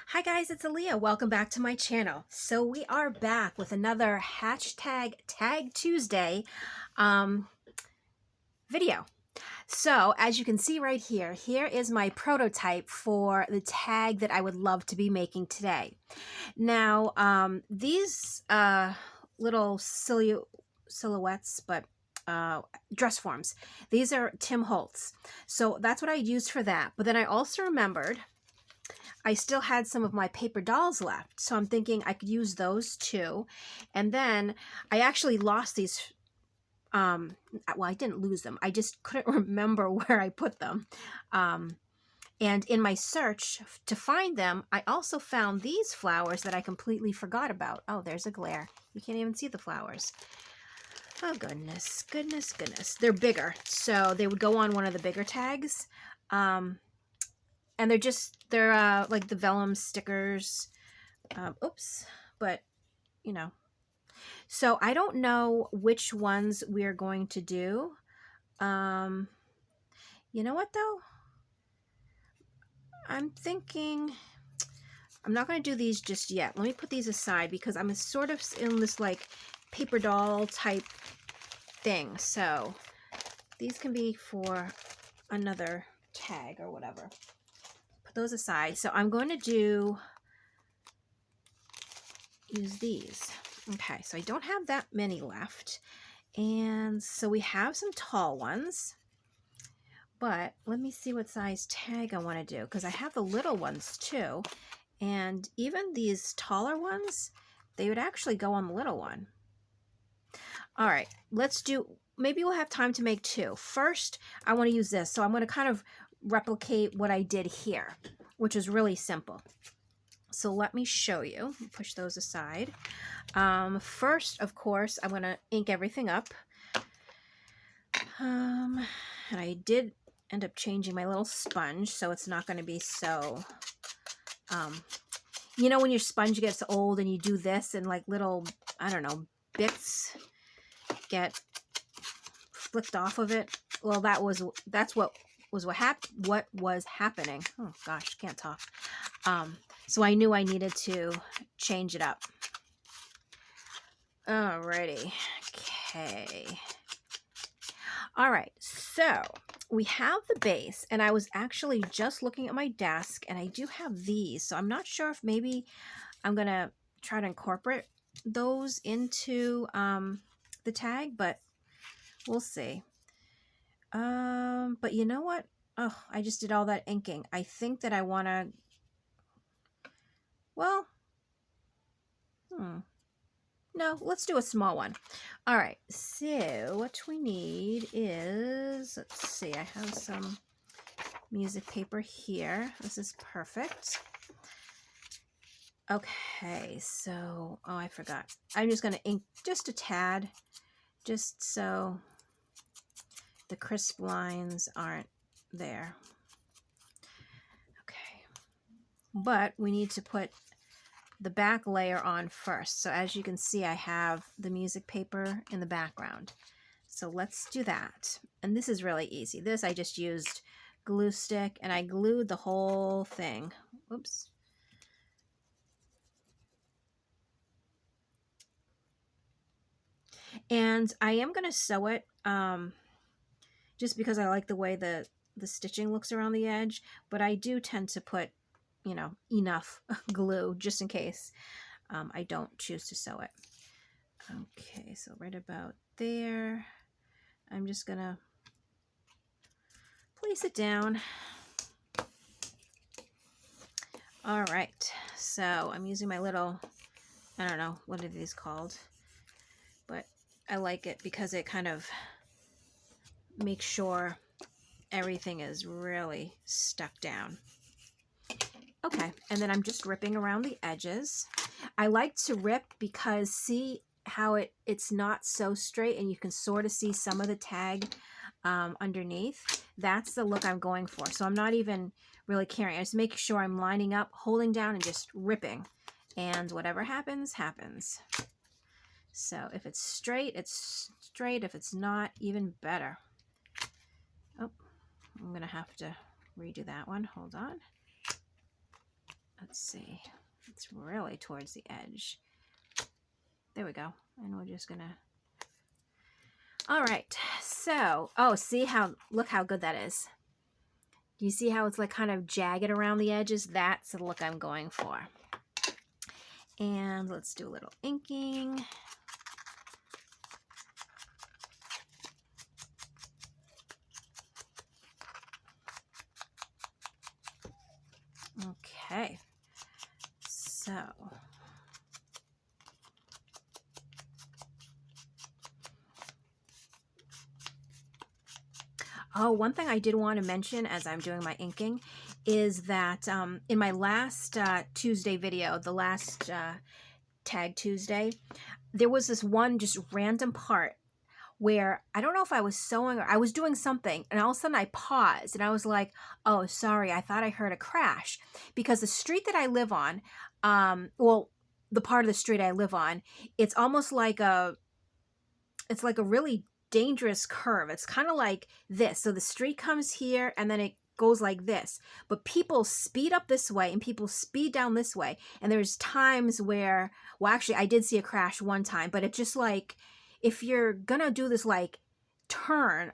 Hi guys, it's Alia. Welcome back to my channel. So we are back with another hashtag Tag Tuesday video. So as you can see right here, here is my prototype for the tag that I would love to be making today. Now, these little silhouettes, but dress forms, these are Tim Holtz. So that's what I used for that. But then I also remembered I still had some of my paper dolls left, so I'm thinking I could use those too. And then I actually lost these. Well, I didn't lose them. I just couldn't remember where I put them. And in my search to find them, I also found these flowers that I completely forgot about. Oh, there's a glare. You can't even see the flowers. Oh, goodness, goodness, goodness. They're bigger, so they would go on one of the bigger tags. And they're like the vellum stickers. Oops, but you know. So I don't know which ones we're going to do. You know what though? I'm thinking I'm not going to do these just yet. Let me put these aside because I'm sort of in this like paper doll type thing. So these can be for another tag or whatever. Put those aside. So I'm going to use these. Okay, so I don't have that many left. And so we have some tall ones. But let me see what size tag I want to do, because I have the little ones too. And even these taller ones, they would actually go on the little one. All right, let's do, maybe we'll have time to make two. First, I want to use this. So I'm going to kind of replicate what I did here, which is really simple. So let me show you. Push those aside. First, of course, I'm going to ink everything up. And I did end up changing my little sponge, so it's not going to be so, you know, when your sponge gets old and you do this and like little, I don't know, bits get flicked off of it. Well, that's what was happening. Oh gosh, can't talk. So I knew I needed to change it up. Alrighty. Okay. All right, so we have the base, and I was actually just looking at my desk, and I do have these, so I'm not sure if maybe I'm going to try to incorporate those into the tag, but we'll see. But you know what? Oh, I just did all that inking. I think that I want to, well, no, let's do a small one. All right, so what we need is, let's see, I have some music paper here. This is perfect. Okay, so, oh, I forgot. I'm just going to ink just a tad, just so the crisp lines aren't there. Okay, but we need to put the back layer on first. So as you can see, I have the music paper in the background. So let's do that. And this is really easy. This I just used glue stick and I glued the whole thing. Oops. And I am going to sew it just because I like the way the stitching looks around the edge, but I do tend to put, you know, enough glue just in case I don't choose to sew it. Okay, so right about there, I'm just gonna place it down. All right, so I'm using my little, I don't know, what are these called? But I like it because it kind of makes sure everything is really stuck down. Okay, and then I'm just ripping around the edges. I like to rip because see how it's not so straight and you can sort of see some of the tag underneath. That's the look I'm going for. So I'm not even really caring. I just make sure I'm lining up, holding down, and just ripping. And whatever happens, happens. So if it's straight, it's straight. If it's not, even better. Oh, I'm going to have to redo that one. Hold on. let's see. It's really towards the edge. There we go. And we're just gonna, all right. So, oh, see how, look how good that is. Do you see how it's like kind of jagged around the edges? That's the look I'm going for. And let's do a little inking. Okay, so oh, one thing I did want to mention as I'm doing my inking is that in my last Tuesday video, the last Tag Tuesday, there was this one just random part where I don't know if I was sewing or I was doing something, and all of a sudden I paused and I was like, oh, sorry, I thought I heard a crash, because the street that I live on, well, the part of the street I live on, it's almost like it's like a really dangerous curve. It's kind of like this. So the street comes here and then it goes like this, but people speed up this way and people speed down this way. And there's times where, well, actually I did see a crash one time, but it's just like, if you're gonna do this like turn,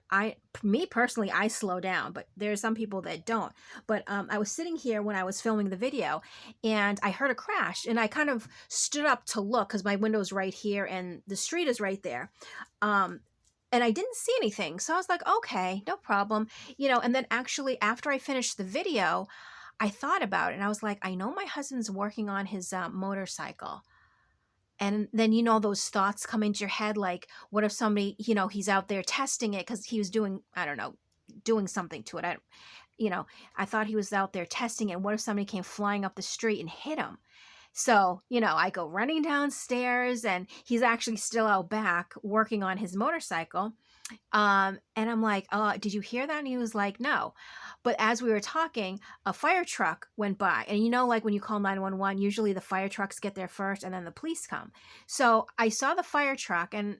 me personally, I slow down, but there's some people that don't. But I was sitting here when I was filming the video and I heard a crash, and I kind of stood up to look because my window's right here and the street is right there. And I didn't see anything. So I was like, okay, no problem. You know, and then actually after I finished the video, I thought about it and I was like, I know my husband's working on his motorcycle. And then, you know, those thoughts come into your head, like, what if somebody, you know, he's out there testing it because he was doing, I don't know, doing something to it. I thought he was out there testing it. What if somebody came flying up the street and hit him? So, you know, I go running downstairs and he's actually still out back working on his motorcycle. And I'm like, oh, did you hear that? And he was like, no. But as we were talking, a fire truck went by. And you know, like when you call 911, usually the fire trucks get there first and then the police come. So I saw the fire truck and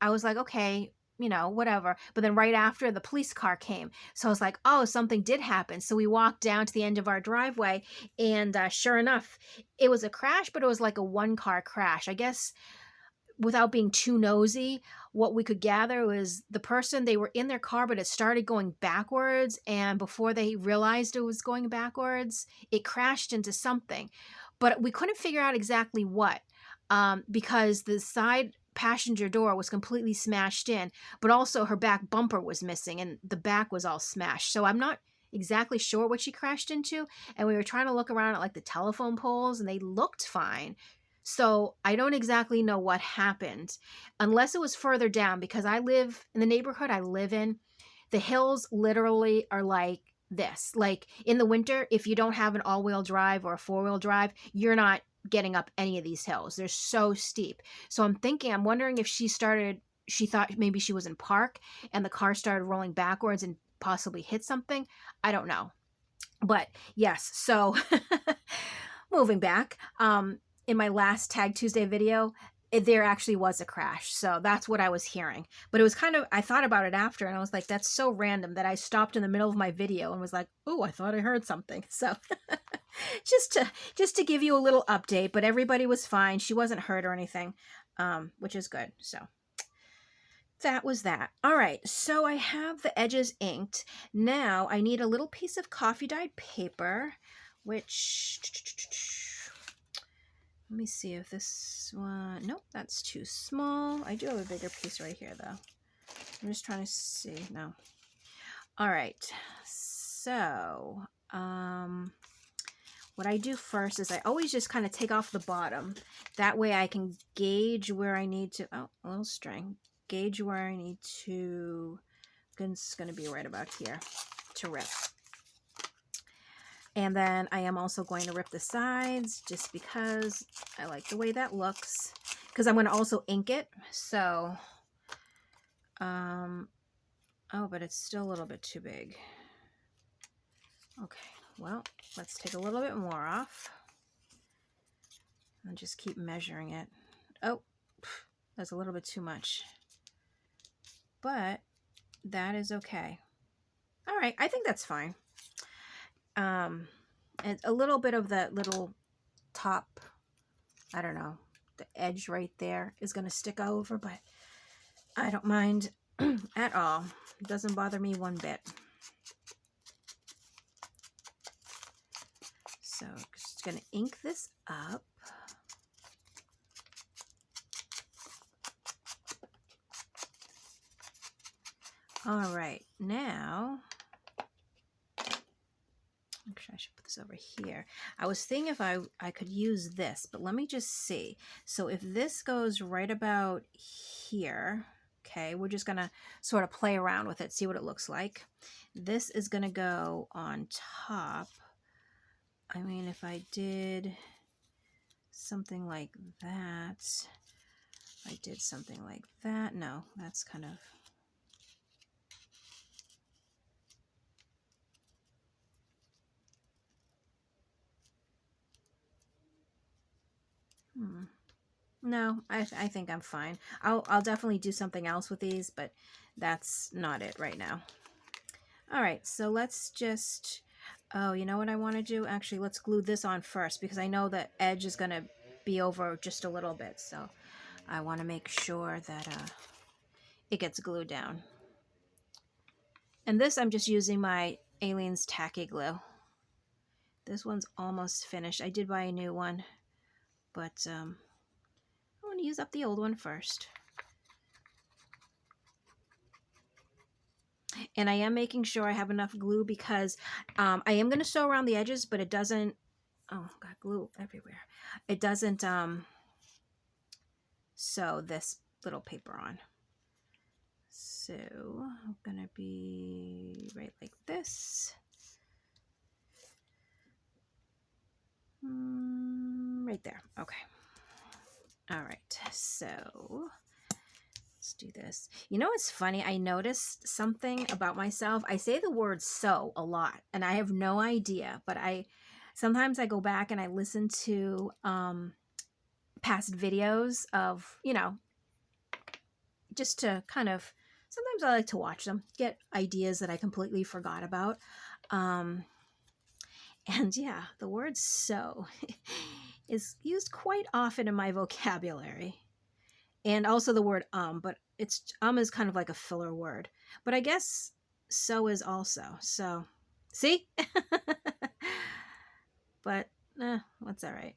I was like, okay, you know, whatever. But then right after, the police car came. So I was like, oh, something did happen. So we walked down to the end of our driveway and sure enough, it was a crash, but it was like a one-car crash. I guess without being too nosy, what we could gather was the person, they were in their car, but it started going backwards. And before they realized it was going backwards, it crashed into something. But we couldn't figure out exactly what, because the side passenger door was completely smashed in, but also her back bumper was missing and the back was all smashed. So I'm not exactly sure what she crashed into. And we were trying to look around at like the telephone poles and they looked fine. So I don't exactly know what happened, unless it was further down, because I live in the neighborhood I live in. The hills literally are like this. Like in the winter, if you don't have an all-wheel drive or a four-wheel drive, you're not getting up any of these hills. They're so steep. So I'm wondering if she thought maybe she was in park and the car started rolling backwards and possibly hit something. I don't know. But yes, so moving back, in my last Tag Tuesday video, there actually was a crash. So that's what I was hearing. But it was kind of, I thought about it after and I was like, that's so random that I stopped in the middle of my video and was like, oh, I thought I heard something. So just to give you a little update, but everybody was fine. She wasn't hurt or anything, which is good. So that was that. All right, so I have the edges inked. Now I need a little piece of coffee dyed paper, which, let me see if this one, nope, that's too small. I do have a bigger piece right here though. I'm just trying to see, no. All right, so what I do first is I always just kind of take off the bottom. That way I can gauge where I need to, oh, a little string. Gauge where I need to, it's going to be right about here to rip. And then I am also going to rip the sides just because I like the way that looks, because I'm going to also ink it. So, oh, but it's still a little bit too big. Okay, well, let's take a little bit more off and just keep measuring it. Oh, that's a little bit too much, but that is okay. All right, I think that's fine. And a little bit of that little top, I don't know, the edge right there is going to stick over, but I don't mind at all. It doesn't bother me one bit. So just going to ink this up. All right, now, actually I should put this over here. I was thinking if I could use this, but let me just see. So if this goes right about here, okay, we're just gonna sort of play around with it, see what it looks like. This is gonna go on top. I mean, if I did something like that, I did something like that. No, that's kind of, no, I think I'm fine. I'll definitely do something else with these, but that's not it right now. All right, so let's just, oh, you know what I want to do? Actually, let's glue this on first because I know the edge is going to be over just a little bit. So I want to make sure that it gets glued down. And this, I'm just using my Aleene's Tacky Glue. This one's almost finished. I did buy a new one, but I want to use up the old one first. And I am making sure I have enough glue because I am going to sew around the edges, but it doesn't, oh, got glue everywhere. It doesn't sew this little paper on. So I'm going to be right like this. Right there. Okay. All right. So let's do this. You know what's funny? I noticed something about myself. I say the word "so" a lot, and I have no idea. But sometimes I go back and I listen to past videos of, you know, just to kind of. Sometimes I like to watch them, get ideas that I completely forgot about. And yeah, the word "so" is used quite often in my vocabulary. And also the word but it's is kind of like a filler word. But I guess so is also. So, see? But what's all right.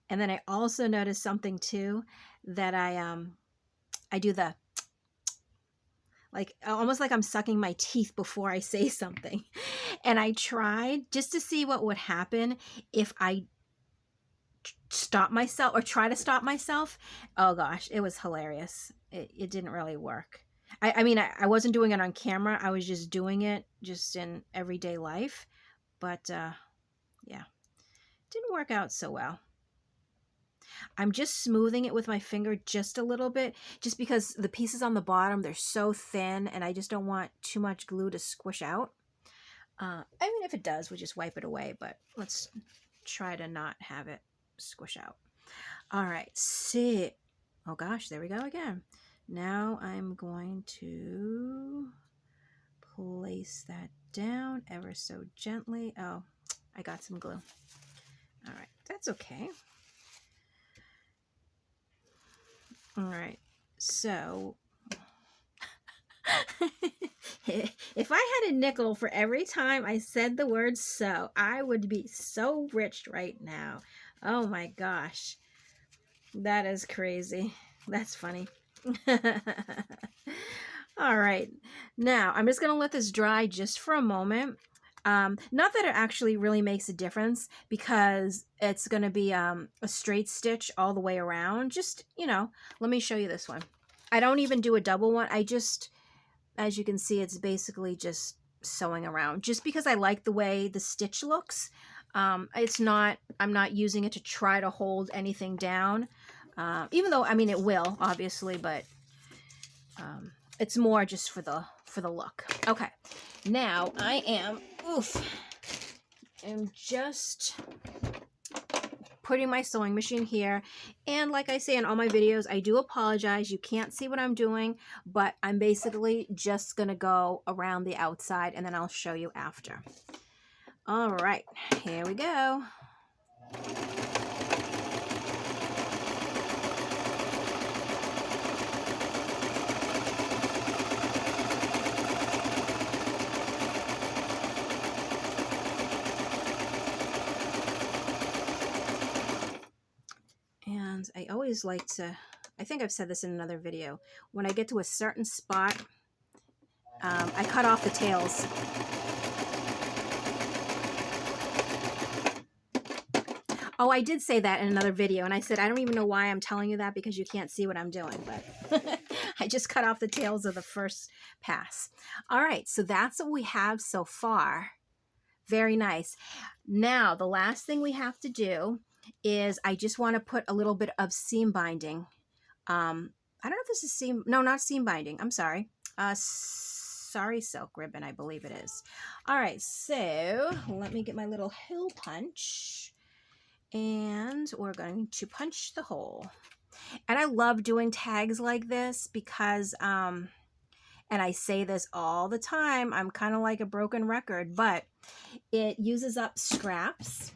And then I also noticed something too, that I do the, like, almost like I'm sucking my teeth before I say something. And I tried just to see what would happen if I stop myself or try to stop myself. Oh gosh, it was hilarious. It didn't really work. I mean, I wasn't doing it on camera. I was just doing it just in everyday life. But yeah, didn't work out so well. I'm just smoothing it with my finger just a little bit, just because the pieces on the bottom, they're so thin and I just don't want too much glue to squish out. I mean, if it does, we'll just wipe it away, but let's try to not have it squish out. All right, sit. Oh gosh, there we go again. Now I'm going to place that down ever so gently. Oh, I got some glue. All right, that's okay. All right, so if I had a nickel for every time I said the word "so," I would be so rich right now. Oh my gosh. That is crazy. That's funny. All right. Now, I'm just going to let this dry just for a moment. Not that it actually really makes a difference because it's going to be a straight stitch all the way around. Just, you know, let me show you this one. I don't even do a double one. I just, as you can see, it's basically just sewing around just because I like the way the stitch looks. It's not, I'm not using it to try to hold anything down. Even though, I mean, it will obviously, but it's more just for the look. Okay, now I am just putting my sewing machine here, and like I say in all my videos, I do apologize, you can't see what I'm doing, but I'm basically just gonna go around the outside and then I'll show you after. All right, here we go. And I always like to, I think I've said this in another video, when I get to a certain spot, I cut off the tails. Oh, I did say that in another video, and I said, I don't even know why I'm telling you that because you can't see what I'm doing, but I just cut off the tails of the first pass. All right, so that's what we have so far. Very nice. Now, the last thing we have to do is I just want to put a little bit of seam binding. I don't know if this is seam, no, not seam binding. I'm sorry. Sorry, silk ribbon, I believe it is. All right, so let me get my little hole punch. And we're going to punch the hole. And I love doing tags like this because, and I say this all the time, I'm kind of like a broken record, but it uses up scraps.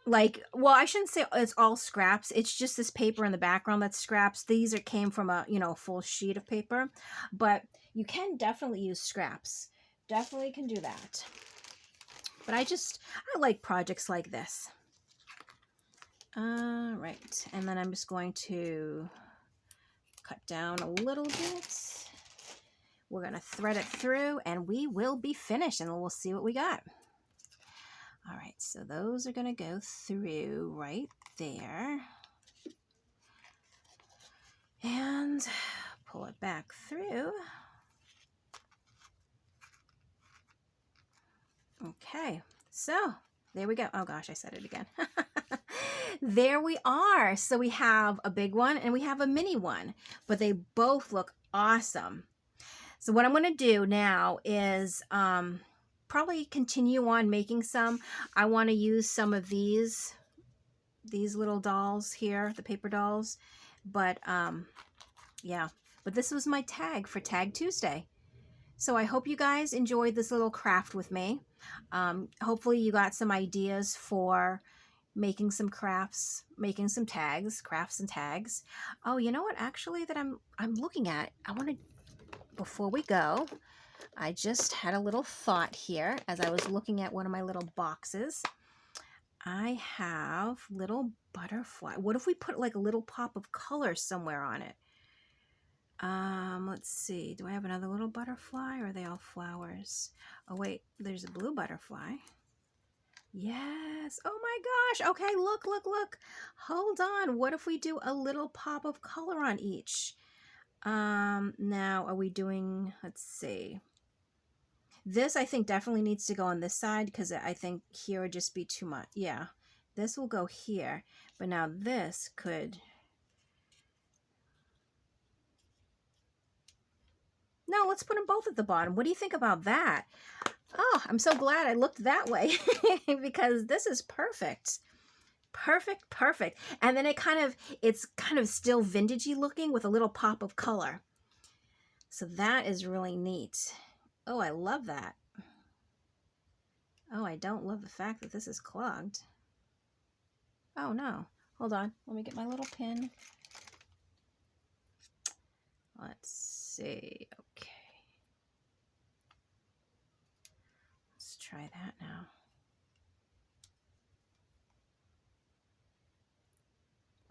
Like, well, I shouldn't say it's all scraps. It's just this paper in the background that's scraps. These came from a, you know, full sheet of paper, but you can definitely use scraps. Definitely can do that. But I like projects like this. All right, and then I'm just going to cut down a little bit. We're going to thread it through and we will be finished and we'll see what we got. All right, so those are going to go through right there. And pull it back through. Okay, so there we go. Oh gosh, I said it again. There we are. So we have a big one and we have a mini one, but they both look awesome. So what I'm going to do now is probably continue on making some. I want to use some of these little dolls here, the paper dolls. But yeah, but this was my tag for Tag Tuesday. So I hope you guys enjoyed this little craft with me. Hopefully you got some ideas for making some crafts, making some tags, crafts and tags. Oh, you know what? Actually, that I'm looking at. I want to, before we go, I just had a little thought here as I was looking at one of my little boxes. I have little butterfly. What if we put like a little pop of color somewhere on it? Let's see. Do I have another little butterfly or are they all flowers? Oh wait, there's a blue butterfly. Yes. Oh my gosh. Okay, look, look, look. Hold on. What if we do a little pop of color on each? Now are we doing, let's see. This I think definitely needs to go on this side because I think here would just be too much. Yeah. This will go here. But now this could, no, let's put them both at the bottom. What do you think about that? Oh, I'm so glad I looked that way because this is perfect. Perfect, perfect. And then it's kind of still vintagey looking with a little pop of color. So that is really neat. Oh, I love that. Oh, I don't love the fact that this is clogged. Oh no, hold on. Let me get my little pin. Let's see, okay. Let's try that now.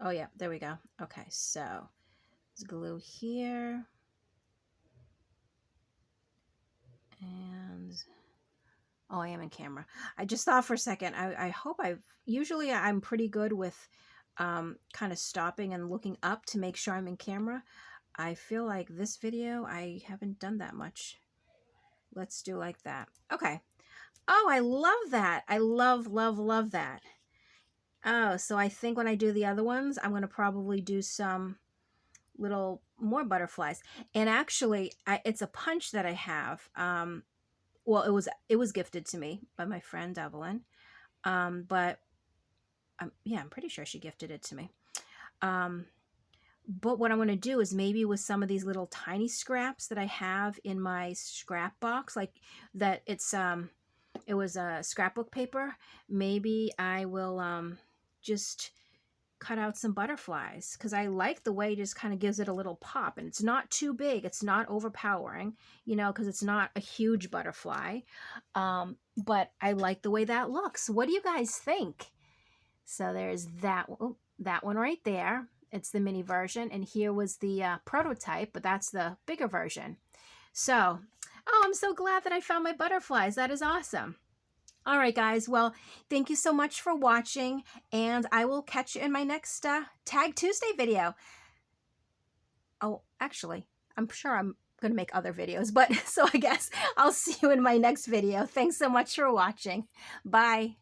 Oh yeah, there we go. Okay, so let's glue here. And, oh, I am in camera. I just thought for a second, I hope usually I'm pretty good with kind of stopping and looking up to make sure I'm in camera. I feel like this video, I haven't done that much. Let's do like that. Okay. Oh, I love that. I love, love, love that. Oh, so I think when I do the other ones, I'm going to probably do some little more butterflies. And actually, it's a punch that I have. Well, it was gifted to me by my friend Evelyn. But yeah, I'm pretty sure she gifted it to me. But what I'm going to do is maybe with some of these little tiny scraps that I have in my scrap box, like that it's it was a scrapbook paper, maybe I will just cut out some butterflies, because I like the way it just kind of gives it a little pop, and it's not too big, it's not overpowering, you know, because it's not a huge butterfly. But I like the way that looks. What do you guys think? So there's that, oh, that one right there. It's the mini version, and here was the prototype, but that's the bigger version. So, oh, I'm so glad that I found my butterflies. That is awesome. All right, guys. Well, thank you so much for watching, and I will catch you in my next Tag Tuesday video. Oh, actually, I'm sure I'm going to make other videos, but so I guess I'll see you in my next video. Thanks so much for watching. Bye.